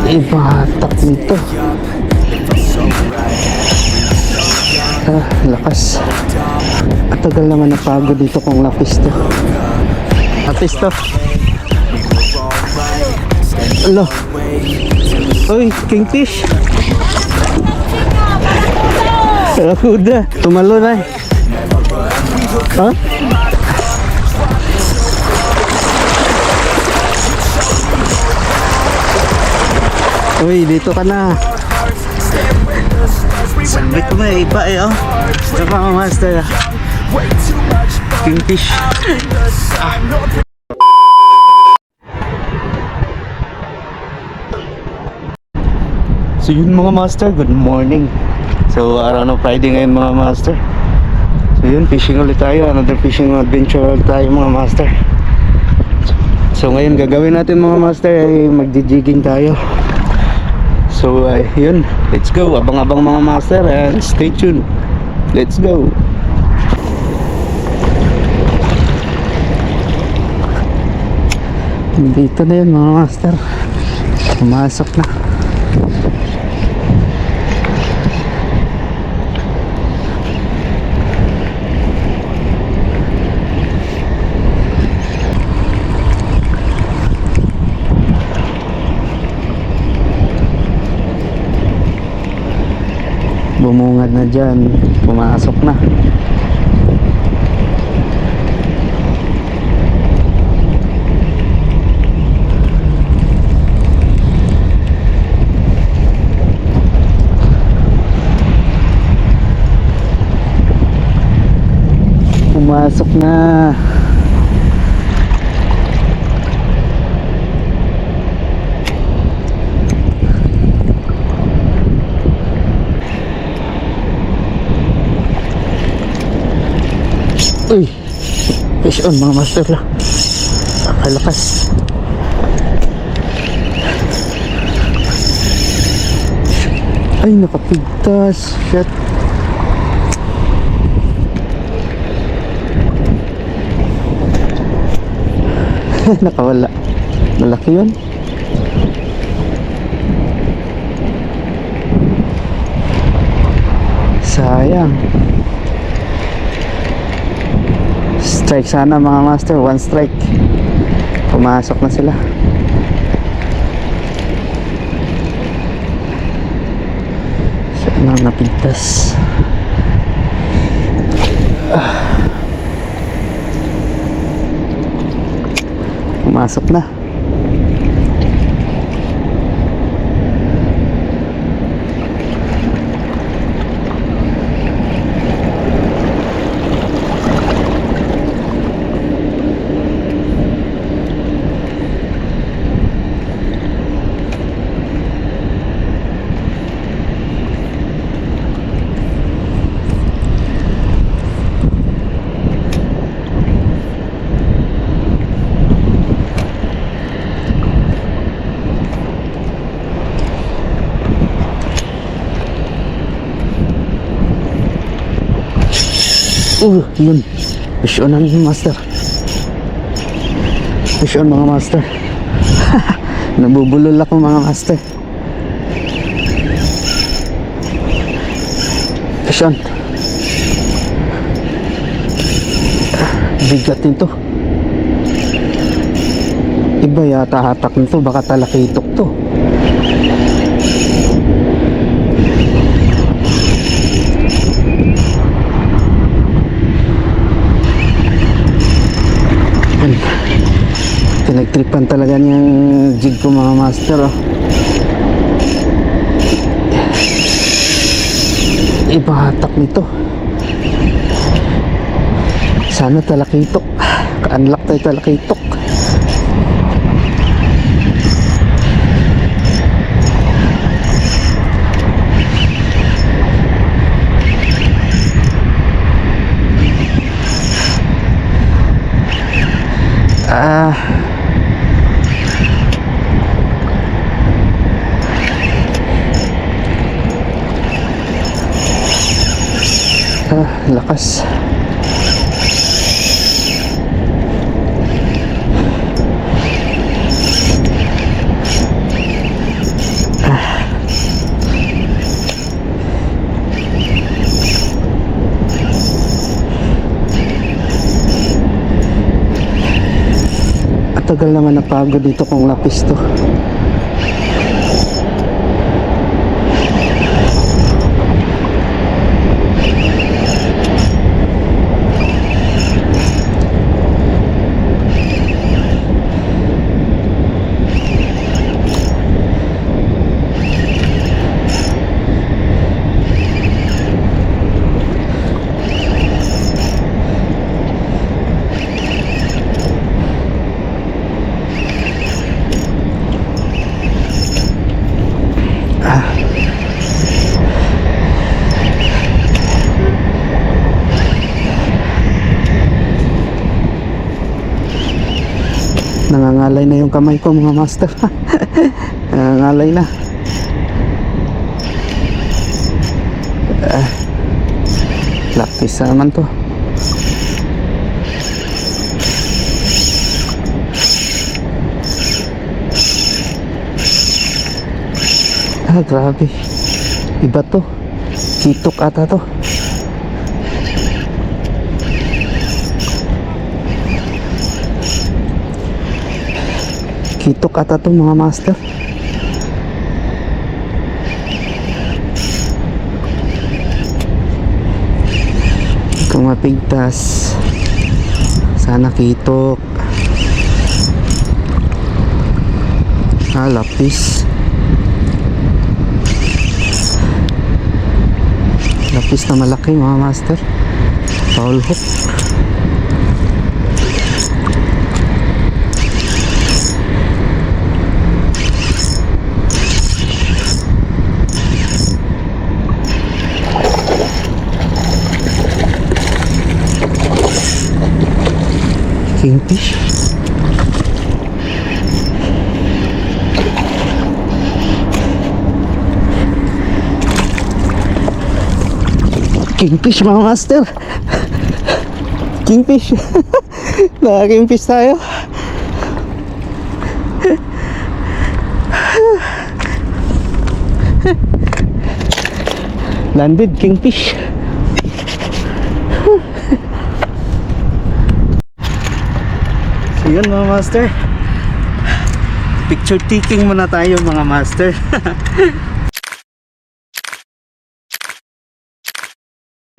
Ibatak nito. Lakas. At tagal naman napagod dito kung lapis to. Lapis to. Alo. Uy, kingfish. Kuda. Tumalo na. Ha? Uy, dito ka na. Sabi ko may iba eh, oh. Ito pa mga master. Kingfish. So yun mga master, good morning. So araw ng Friday ngayon mga master. So yun, fishing ulit tayo. Another fishing adventure ulit tayo mga master. So ngayon gagawin natin mga master ay magjijigging tayo. So yun, let's go. Abang-abang mga master and stay tuned. Let's go. Dito na yun mga master. Pumasok na. Bumungad na dyan, pumasok na. Pumasok na. Uy, fish on mga master lang. Nakalakas. Ay, nakapigtas. Shit. Nakawala. Malaki yun. Sayang. Strike sana mga master, one strike. Pumasok na sila. Sana napigtas. Pumasok na. Yun. Fish on ang master. Fish on mga master. Nabubulol ako mga master. Fish on. Bigat nito. Iba yata hatak nito. Baka talakitok to. Pinagtripan talaga niyang jig ko mga master, oh. Iba hatak nito. Sana talakitok. Ka-unlock tayo talakitok. Lakas. tagal naman napagod dito kung lapis to. Nangangalay na yung kamay ko mga master. Nangangalay na. Lapis naman to. Grabe. Iba to. Kitok ata to. Kitok ata to mga master. Kung mapigtas, sana kitok. Lapis. Lapis na malaki mga master. Foul hook. Kingfish. Kingfish mga master. Kingfish. Naka-kingfish tayo. Landed kingfish. So yun mga master, picture taking muna tayo mga master.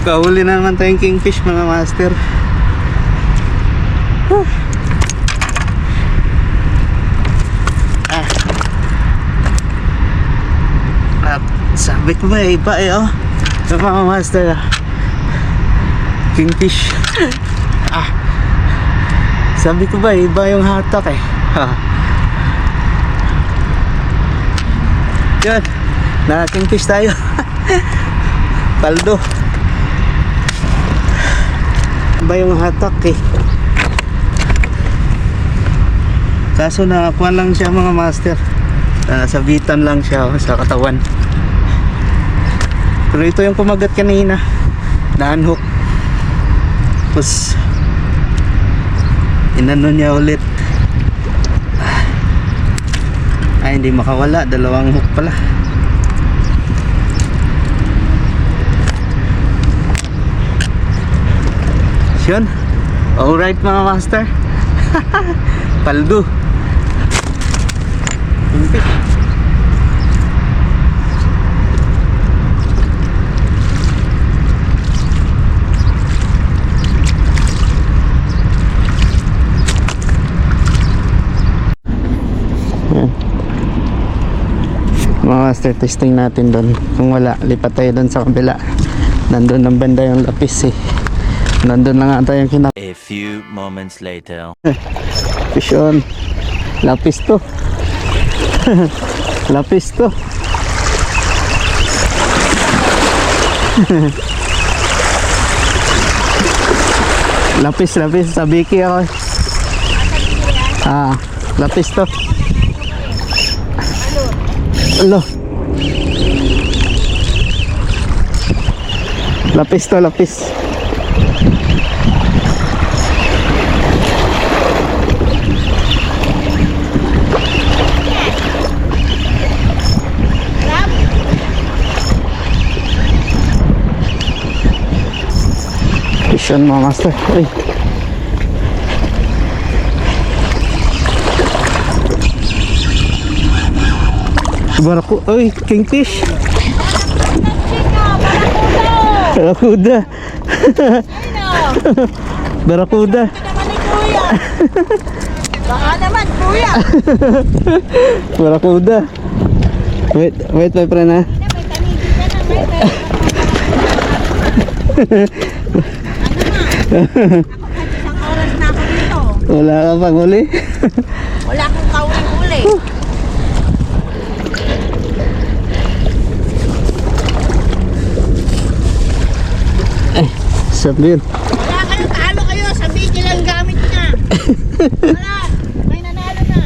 Kahuli na naman tayong kingfish mga master. Sabi ko ba iba oh. So mga master, kingfish. Sabi ko ba iba yung hatak eh. Yun, naka-kingfish tayo. Paldo. Iba yung hatak eh. Kaso nakakuha lang siya mga master. Sabitan lang siya sa katawan. Pero ito yung kumagat kanina, na-unhook. Tapos inano niya ulit. Ay hindi makawala, dalawang hook pala. Yun. Alright mga master. Paldo. Mga master, testing natin doon. Kung wala, lipat tayo doon sa kabila. Nandun ang banda yung lapis eh. Nandun lang ata yung kinap. A few moments later. Fish on. Lapis to. Lapis to. Lapis, lapis. Sa biki ako. Lapis to. Alo. Lapis to, lapis. Fish on mga master. Ay. Baraku, oy, kingfish. Barakuda. Barakuda. Baka naman, kuya. Barakuda. Wait, my friend ha. May tanigin ka na, may isang oras na ako dito. Wala ka pang huli. Wala akong kauling-uli. Sabi yun. Wala kayo, talo kayo. Sabihin nyo lang gamit niya. Wala, may nanalo na.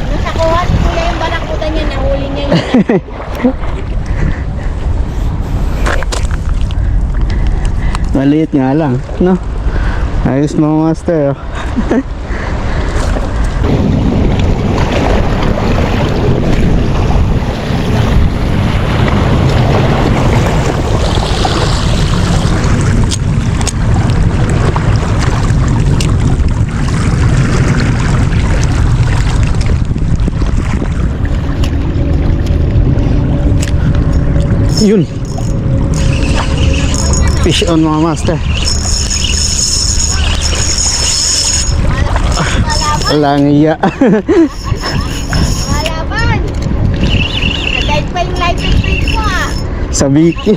Nung nakuha ni kuya yung barakuda niya, nahuli niya yun. Maliit nga lang, no? Ayos mga master. Oh. Yun. Fish on mga master. Walang iya. Malaban. Nadahit pa yung light and face ko ah. Sa biki.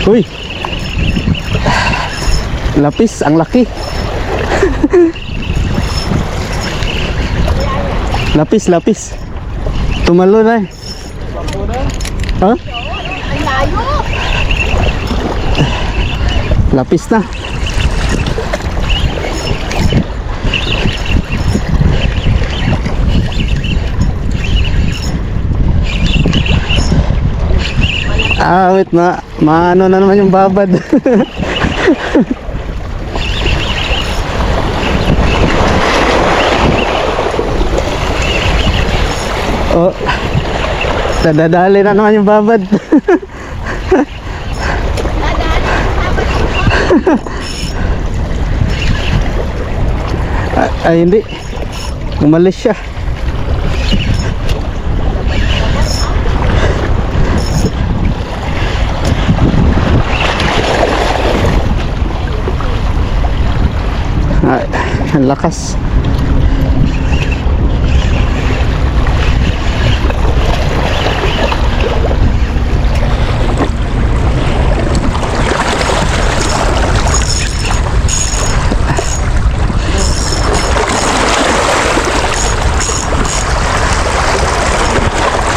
Uy. Lapis, ang laki. Lapis. Tumalo na eh. Ha? Ang layo. Lapis na. Wait, maano na naman yung babad. Oh, nadadali na naman yung babad. Ay, hindi. Umalis siya. Ay, ang lakas.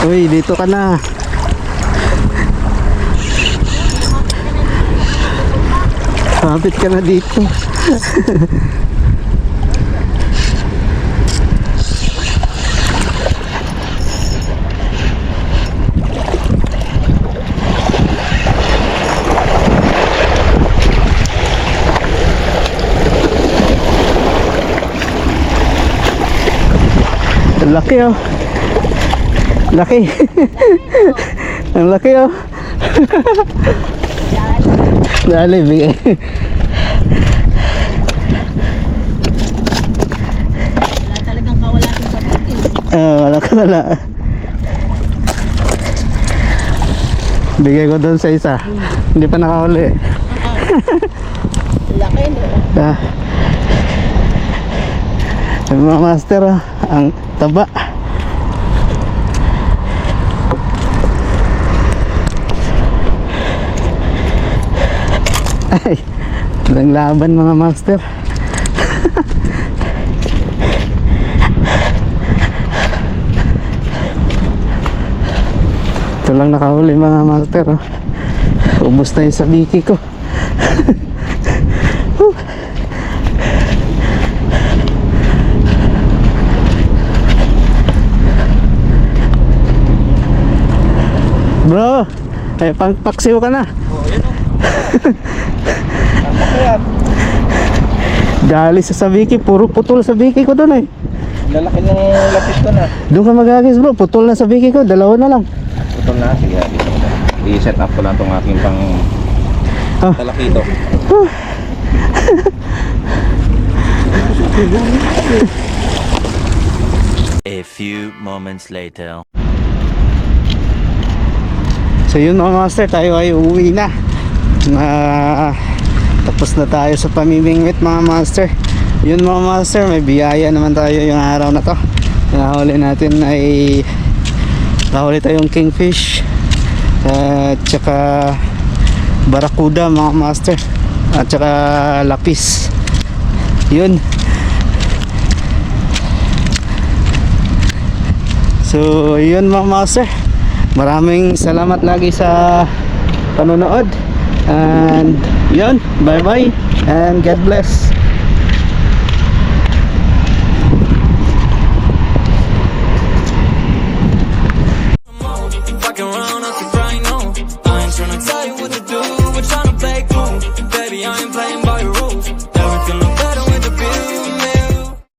Uy, dito ka na. Kapit ka na dito. Ang laki oh. Laki. Ang laki oh. Dali, bigay. Wala talagang kawalan sa pagkakin. Wala ka wala. Bigay ko doon sa isa. Hindi pa nakahuli. Laki no. Yung mga master oh, ang taba. Ay, walang laban mga master. Ito lang nakahuli mga master oh. Ubos na yung sabiki ko. Bro, pangpaksiw ka na. Dali sa sabiki, puro putol sa biki ko doon eh. Lalaki ng lapis ko na. Doon ka magagis bro, putol na sa biki ko, dalawa na lang. Putol na, sige. I-set up ko lang itong aking pang talakito. A few moments later. So yun mga master, tayo ay uuwi na. Tapos na tayo sa pamimingwit mga master. Yun mga master, may biyaya naman tayo yung araw na to. Nahuli natin ay nahuli tayong kingfish at saka barakuda mga master, at saka lapis. Yun. So yun mga master, maraming salamat lagi sa panonood. And yun, bye bye and God bless. Fucking around,